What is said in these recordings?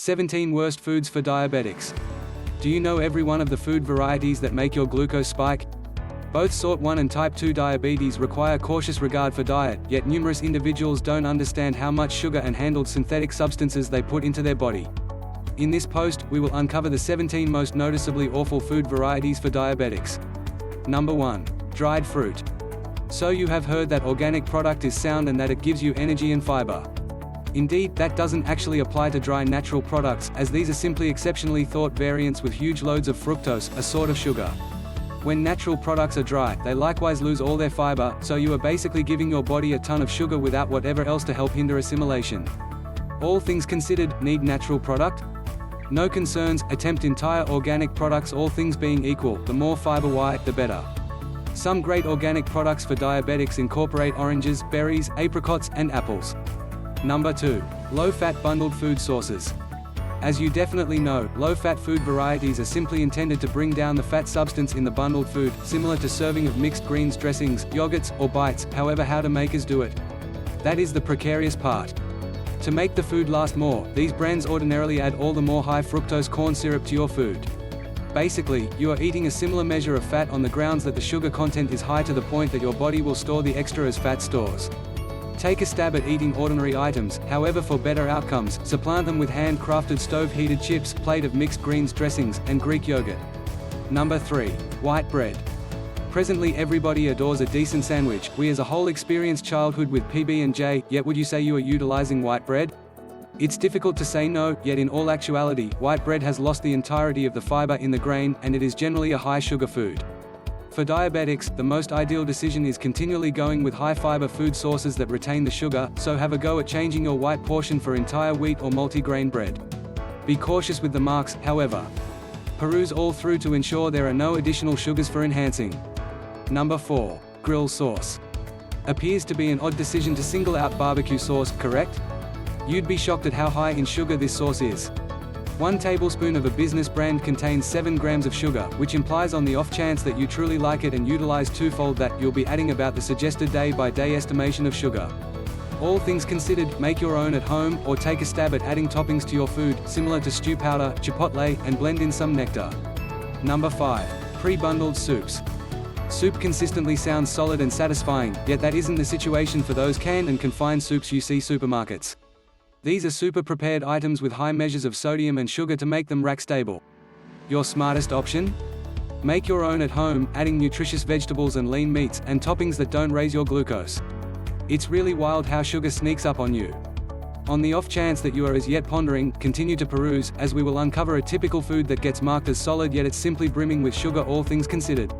17 Worst Foods for Diabetics. Do you know every one of the food varieties that make your glucose spike? Both Sort 1 and Type 2 diabetes require cautious regard for diet, yet numerous individuals don't understand how much sugar and handled synthetic substances they put into their body. In this post, we will uncover the 17 most noticeably awful food varieties for diabetics. Number 1. Dried fruit. So you have heard that organic product is sound and that it gives you energy and fiber. Indeed, that doesn't actually apply to dry natural products, as these are simply exceptionally thought variants with huge loads of fructose, a sort of sugar. When natural products are dry, they likewise lose all their fiber, so you are basically giving your body a ton of sugar without whatever else to help hinder assimilation. All things considered, need natural product? No concerns, attempt entire organic products. All things being equal, the more fiber the better. Some great organic products for diabetics incorporate oranges, berries, apricots, and apples. Number 2. Low-fat bundled food sources. As you definitely know, low-fat food varieties are simply intended to bring down the fat substance in the bundled food, similar to serving of mixed greens dressings, yogurts, or bites, however how do makers do it? That is the precarious part. To make the food last more, these brands ordinarily add all the more high fructose corn syrup to your food. Basically, you are eating a similar measure of fat on the grounds that the sugar content is high to the point that your body will store the extra as fat stores. Take a stab at eating ordinary items, however for better outcomes, supplant them with hand-crafted stove-heated chips, plate of mixed greens dressings, and Greek yogurt. Number 3. White bread. Presently everybody adores a decent sandwich. We as a whole experience childhood with PB&J, yet would you say you are utilizing white bread? It's difficult to say no, yet in all actuality, white bread has lost the entirety of the fiber in the grain, and it is generally a high-sugar food. For diabetics, the most ideal decision is continually going with high-fiber food sources that retain the sugar, so have a go at changing your white portion for entire wheat or multigrain bread. Be cautious with the marks, however. Peruse all through to ensure there are no additional sugars for enhancing. Number 4. Grill sauce. Appears to be an odd decision to single out barbecue sauce, correct? You'd be shocked at how high in sugar this sauce is. 1 tablespoon of a business brand contains 7 grams of sugar, which implies on the off chance that you truly like it and utilize twofold that, you'll be adding about the suggested day-by-day estimation of sugar. All things considered, make your own at home, or take a stab at adding toppings to your food, similar to stew powder, chipotle, and blend in some nectar. Number 5. Pre-bundled soups. Soup consistently sounds solid and satisfying, yet that isn't the situation for those canned and confined soups you see supermarkets. These are super-prepared items with high measures of sodium and sugar to make them rack-stable. Your smartest option? Make your own at home, adding nutritious vegetables and lean meats, and toppings that don't raise your glucose. It's really wild how sugar sneaks up on you. On the off chance that you are as yet pondering, continue to peruse, as we will uncover a typical food that gets marked as solid yet it's simply brimming with sugar, all things considered.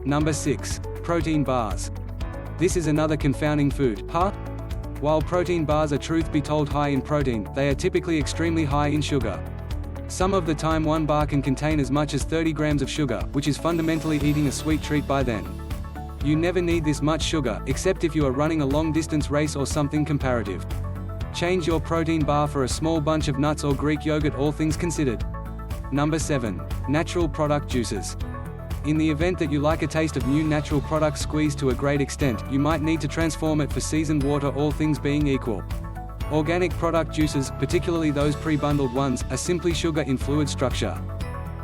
Number 6. Protein bars. This is another confounding food, huh? While protein bars are truth be told high in protein, they are typically extremely high in sugar. Some of the time 1 bar can contain as much as 30 grams of sugar, which is fundamentally eating a sweet treat by then. You never need this much sugar, except if you are running a long-distance race or something comparative. Change your protein bar for a small bunch of nuts or Greek yogurt, all things considered. Number 7. Natural product juices. In the event that you like a taste of new natural product squeezed to a great extent, you might need to transform it for seasoned water, all things being equal. Organic product juices, particularly those pre-bundled ones, are simply sugar in fluid structure.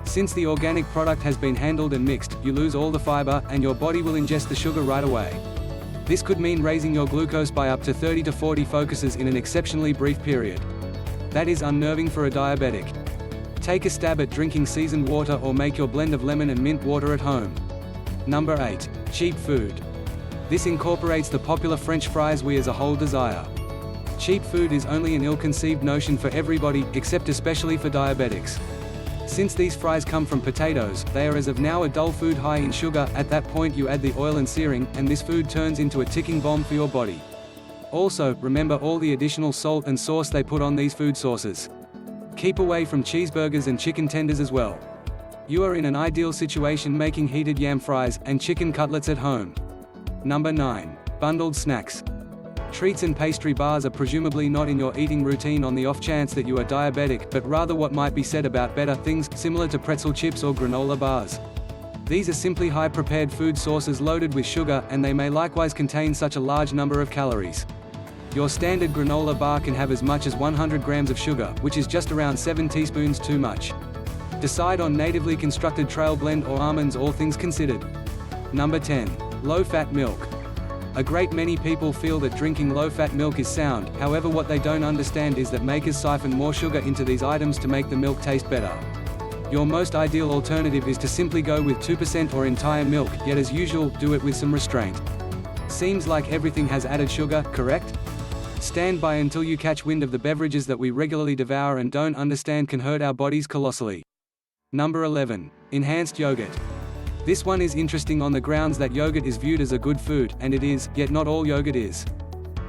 Since the organic product has been handled and mixed, you lose all the fiber, and your body will ingest the sugar right away. This could mean raising your glucose by up to 30 to 40 focuses in an exceptionally brief period. That is unnerving for a diabetic. Take a stab at drinking seasoned water or make your blend of lemon and mint water at home. Number 8. Cheap food. This incorporates the popular French fries we as a whole desire. Cheap food is only an ill-conceived notion for everybody, except especially for diabetics. Since these fries come from potatoes, they are as of now a dull food high in sugar. At that point you add the oil and searing, and this food turns into a ticking bomb for your body. Also, remember all the additional salt and sauce they put on these food sources. Keep away from cheeseburgers and chicken tenders as well. You are in an ideal situation making heated yam fries and chicken cutlets at home. Number 9. Bundled snacks. Treats and pastry bars are presumably not in your eating routine on the off chance that you are diabetic, but rather what might be said about better things, similar to pretzel chips or granola bars. These are simply high-prepared food sources loaded with sugar, and they may likewise contain such a large number of calories. Your standard granola bar can have as much as 100 grams of sugar, which is just around 7 teaspoons too much. Decide on natively constructed trail blend or almonds, all things considered. Number 10. Low-fat milk. A great many people feel that drinking low-fat milk is sound, however what they don't understand is that makers siphon more sugar into these items to make the milk taste better. Your most ideal alternative is to simply go with 2% or entire milk, yet as usual, do it with some restraint. Seems like everything has added sugar, correct? Stand by until you catch wind of the beverages that we regularly devour and don't understand can hurt our bodies colossally. Number 11. Enhanced yogurt. This one is interesting on the grounds that yogurt is viewed as a good food, and it is, yet not all yogurt is.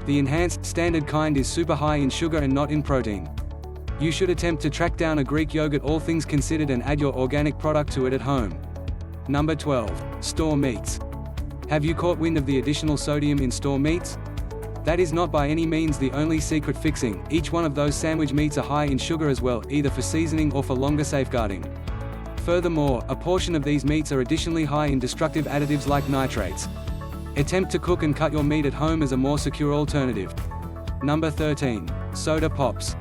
The enhanced, standard kind is super high in sugar and not in protein. You should attempt to track down a Greek yogurt, all things considered, and add your organic product to it at home. Number 12. Store meats. Have you caught wind of the additional sodium in store meats? That is not by any means the only secret fixing. Each one of those sandwich meats are high in sugar as well, either for seasoning or for longer safeguarding. Furthermore, a portion of these meats are additionally high in destructive additives like nitrates. Attempt to cook and cut your meat at home as a more secure alternative. Number 13. Soda pops.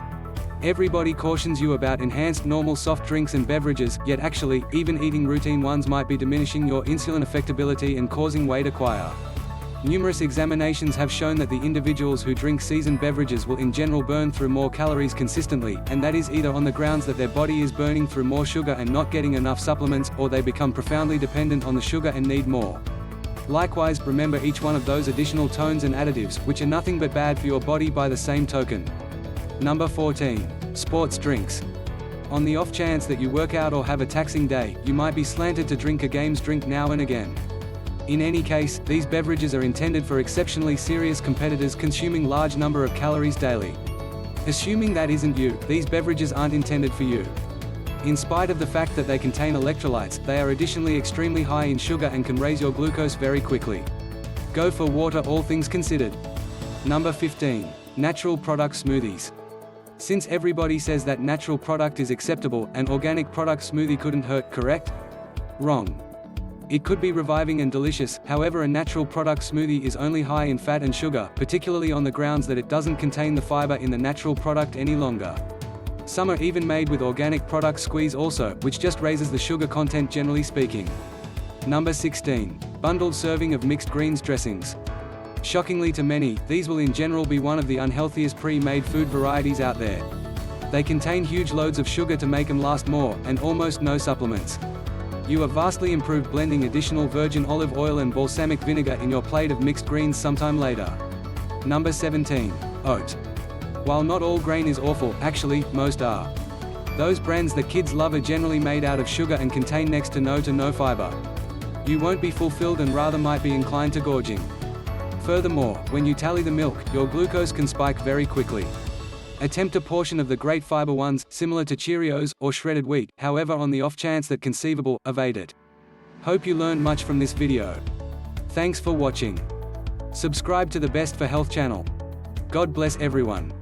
Everybody cautions you about enhanced normal soft drinks and beverages, yet actually, even eating routine ones might be diminishing your insulin affectability and causing weight acquire. Numerous examinations have shown that the individuals who drink seasoned beverages will in general burn through more calories consistently, and that is either on the grounds that their body is burning through more sugar and not getting enough supplements, or they become profoundly dependent on the sugar and need more. Likewise, remember each one of those additional tones and additives, which are nothing but bad for your body by the same token. Number 14. Sports drinks. On the off chance that you work out or have a taxing day, you might be slanted to drink a games drink now and again. In any case, these beverages are intended for exceptionally serious competitors consuming large number of calories daily. Assuming that isn't you, these beverages aren't intended for you. In spite of the fact that they contain electrolytes, they are additionally extremely high in sugar and can raise your glucose very quickly. Go for water, all things considered. Number 15. Natural product smoothies. Since everybody says that natural product is acceptable, an organic product smoothie couldn't hurt, correct? Wrong. It could be reviving and delicious, however a natural product smoothie is only high in fat and sugar, particularly on the grounds that it doesn't contain the fiber in the natural product any longer. Some are even made with organic product squeeze also, which just raises the sugar content generally speaking. Number 16. Bundled serving of mixed greens dressings. Shockingly to many, these will in general be one of the unhealthiest pre-made food varieties out there. They contain huge loads of sugar to make them last more, and almost no supplements. You have vastly improved blending additional virgin olive oil and balsamic vinegar in your plate of mixed greens sometime later. Number 17. Oat. While not all grain is awful, actually, most are. Those brands that kids love are generally made out of sugar and contain next to no fiber. You won't be fulfilled and rather might be inclined to gorging. Furthermore, when you tally the milk, your glucose can spike very quickly. Attempt a portion of the great fiber ones, similar to Cheerios, or shredded wheat, however on the off chance that conceivable, evade it. Hope you learned much from this video. Thanks for watching. Subscribe to the Best for Health channel. God bless everyone.